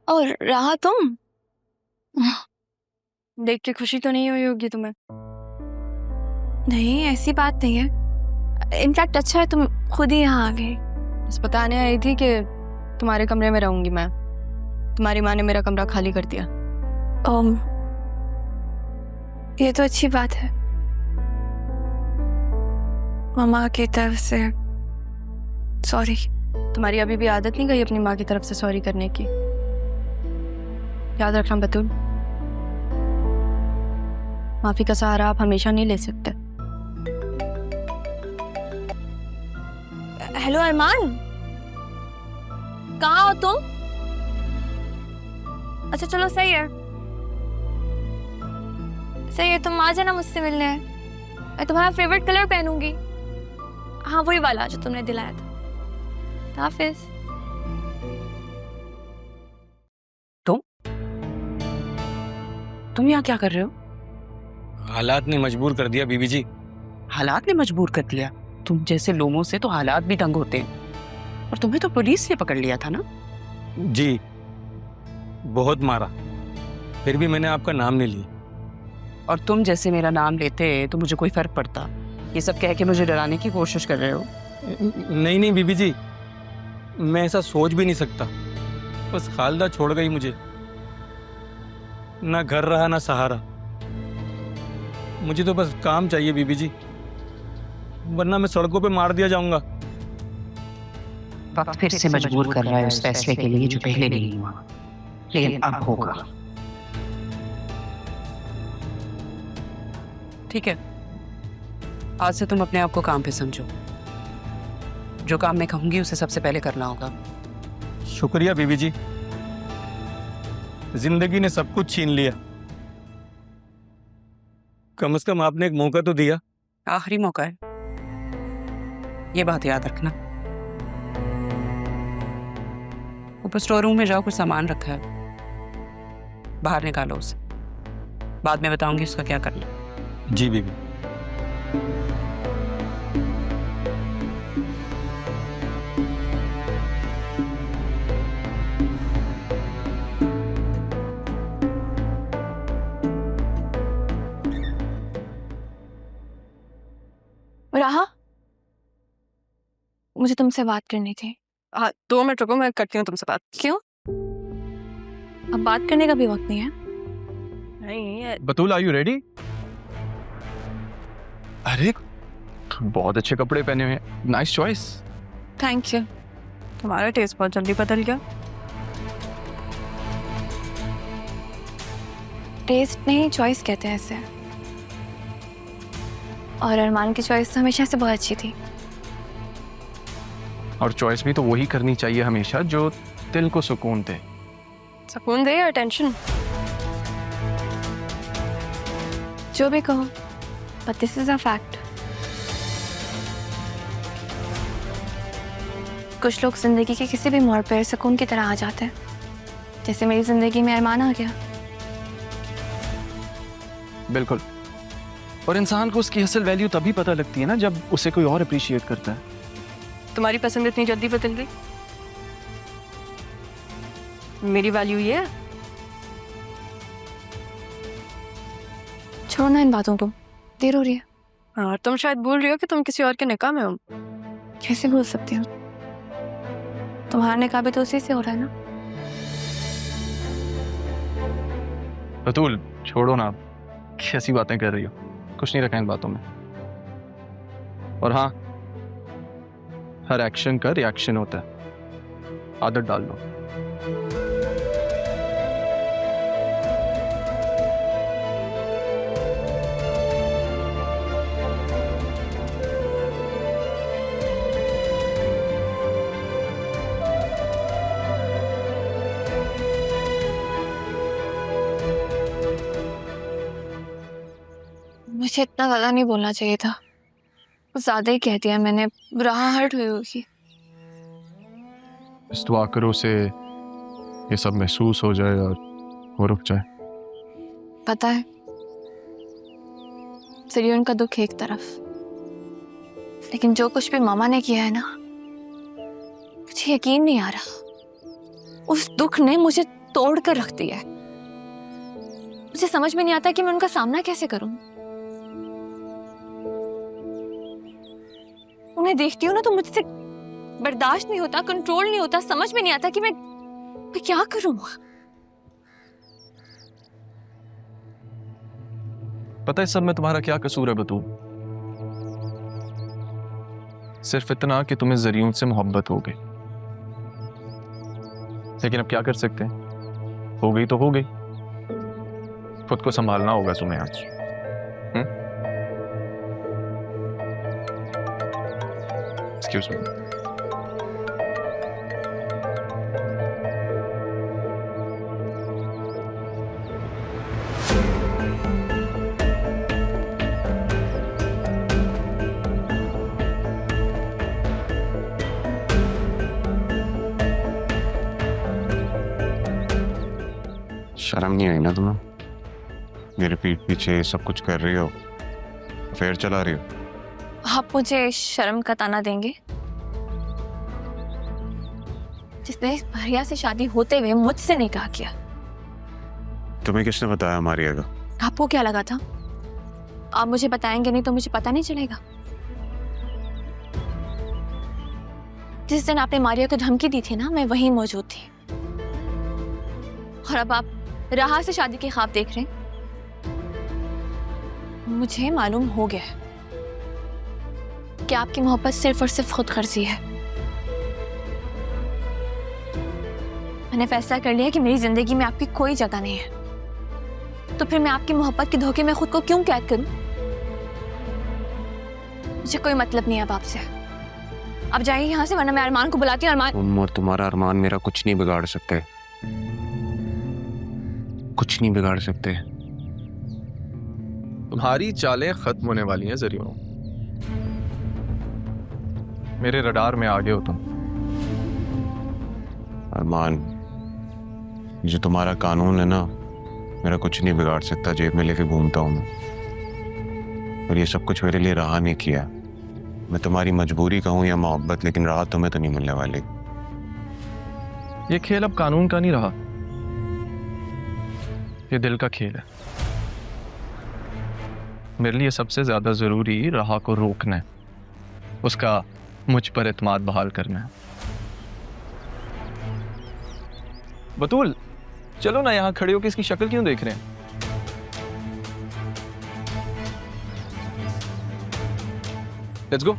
और रहा तुम? देख के खुशी तो नहीं हुई होगी तुम्हें? नहीं, ऐसी बात नहीं है। इनफैक्ट अच्छा है तुम खुद ही यहाँ आ गई। बस बताने आई थी कि तुम्हारे कमरे में रहूंगी मैं। तुम्हारी माँ ने मेरा कमरा खाली कर दिया। ये तो अच्छी बात है। मामा की तरफ से सॉरी। तुम्हारी अभी भी आदत नहीं गई अपनी माँ की तरफ से सॉरी करने की? याद रखना बतूल, माफी का सहारा आप हमेशा नहीं ले सकते। हेलो अरमान, कहाँ हो तुम? अच्छा चलो, सही है सही है, तुम आ जाना मुझसे मिलने। मैं तुम्हारा फेवरेट कलर पहनूंगी। हाँ, वही वाला जो तुमने दिलाया था। हाफिज। तुम यहाँ क्या कर रहे हो? हालात ने मजबूर कर दिया बीबी जी। हालात ने मजबूर कर दिया? तुम जैसे लोगों से तो हालात भी तंग होते हैं। और तुम्हें तो पुलिस ने पकड़ लिया था ना? जी, बहुत मारा, फिर भी मैंने आपका नाम नहीं लिया। और तुम जैसे मेरा नाम लेते तो मुझे कोई फर्क पड़ता? ये सब कह के मुझे डराने की कोशिश कर रहे हो? नहीं नहीं बीबी जी, मैं ऐसा सोच भी नहीं सकता। बस खालदा छोड़ गई मुझे, ना घर रहा ना सहारा। मुझे तो बस काम चाहिए बीबी जी, वरना मैं सड़कों पे मार दिया जाऊंगा। वक्त फिर से मजबूर कर रहा है उस फैसले के लिए जो पहले नहीं हुआ, लेकिन अब होगा। ठीक है, आज से तुम अपने आप को काम पे समझो। जो काम मैं कहूंगी उसे सबसे पहले करना होगा। शुक्रिया बीबी जी, जिंदगी ने सब कुछ छीन लिया, कम से कम आपने एक मौका तो दिया। आखिरी मौका है, ये बात याद रखना। ऊपर स्टोर रूम में जाओ, कुछ सामान रखा है, बाहर निकालो उसे। बाद में बताऊंगी उसका क्या करना। जी बीबी। राहा, मुझे तुमसे बात करनी थी। हाँ, 2 मिनट रुको, मैं करती हूँ तुमसे बात। क्यों? अब बात करने का भी वक्त नहीं है? नहीं, बतूल, आर यू रेडी? अरे बहुत अच्छे कपड़े पहने हुए हैं, नाइस चॉइस। Thank you. तुम्हारा टेस्ट बहुत जल्दी बदल गया। टेस्ट नहीं, चॉइस कहते हैं इसे। और अरमान की चॉइस तो हमेशा से बहुत अच्छी थी। और चॉइस भी तो वही करनी चाहिए हमेशा जो दिल को सुकून दे। सुकून दे या टेंशन? जो भी कहो, but this is a fact. कुछ लोग जिंदगी के किसी भी मोड़ पर सुकून की तरह आ जाते हैं, जैसे मेरी जिंदगी में अरमान आ गया। बिल्कुल, और इंसान को उसकी असल वैल्यू तभी पता लगती है ना जब उसे कोई और अप्रिशिएट करता है। तुम्हारी पसंद इतनी जल्दी बदल गई? मेरी वैल्यू ये है? छोड़ो ना इन बातों को, देर हो रही है। हाँ, और तुम शायद भूल रही हो कि तुम किसी और के निकाह में हो। कैसे भूल सकती हूँ? तुम्हारा निकाह भी तो उसी से हो रहा है ना। बतूल छोड़ो ना, कैसी बातें कर रही हो, कुछ नहीं रखा इन बातों में। और हाँ, हर एक्शन का रिएक्शन होता है, आदत डाल लो। मुझे इतना गला नहीं बोलना चाहिए था, कुछ ज्यादा ही कह दिया मैंने। राह हर्ट हुई होगी। इस दुआ करो से ये सब महसूस हो जाए और वो रुक जाए। पता है, सिर्फ उनका दुख एक तरफ, लेकिन जो कुछ भी मामा ने किया है ना, मुझे यकीन नहीं आ रहा। उस दुख ने मुझे तोड़ कर रख दिया है। मुझे समझ में नहीं आता कि मैं उनका सामना कैसे करूं। उन्हें देखती हूँ ना तो मुझसे बर्दाश्त नहीं होता, कंट्रोल नहीं होता, समझ में नहीं आता कि मैं क्या करूं। पता है सब में तुम्हारा क्या कसूर है बतूल? सिर्फ इतना कि तुम्हें जरियून से मोहब्बत हो गई, लेकिन अब क्या कर सकते हैं, हो गई तो हो गई। खुद को संभालना होगा तुम्हें आज। Excuse me. शर्म नहीं आई ना तुम्हें? मेरे पीठ पीछे सब कुछ कर रही हो, अफेयर चला रही हो। आप मुझे शर्म का ताना देंगे? जिसने इस भैया से शादी होते हुए मुझसे निकाह किया। तुम्हें किसने बताया मारिया का? आपको क्या लगा था? आप मुझे बताएंगे नहीं तो मुझे पता नहीं चलेगा। जिस दिन आपने मारिया को धमकी दी थी ना, मैं वहीं मौजूद थी। और अब आप राहा से शादी के ख्वाब देख रहे हैं। मुझे मालूम हो गया है कि आपकी मोहब्बत सिर्फ और सिर्फ खुद गर्जी है। मैंने फैसला कर लिया कि मेरी जिंदगी में आपकी कोई जगह नहीं है। तो फिर मैं आपकी मोहब्बत के धोखे में खुद को क्यों कैद करूं? मुझे कोई मतलब नहीं है अब आपसे। अब जाइए यहाँ से, वरना मैं अरमान को बुलाती हूँ। अरमान, तुम और तुम्हारा अरमान मेरा कुछ नहीं बिगाड़ सकते, कुछ नहीं बिगाड़ सकते। तुम्हारी चालें खत्म होने वाली हैं जरियून। मेरे रडार में आ गए हो तुम। अरमान, जो तुम्हारा कानून है ना, मेरा कुछ नहीं बिगाड़ सकता। जेब में लेके घूमता हूँ मैं, और ये सब कुछ मेरे लिए राह ने किया। मैं तुम्हारी मजबूरी कहूँ या मोहब्बत, लेकिन राह तुम्हें तो नहीं मिलने वाली। ये खेल अब कानून का नहीं रहा, ये दिल का खेल है। मेरे लिए सबसे ज्यादा जरूरी राह को रोकना है, उसका मुझ पर एतमाद बहाल करना है। बतूल, चलो ना, यहां खड़े होकर इसकी शक्ल क्यों देख रहे हैं? Let's go.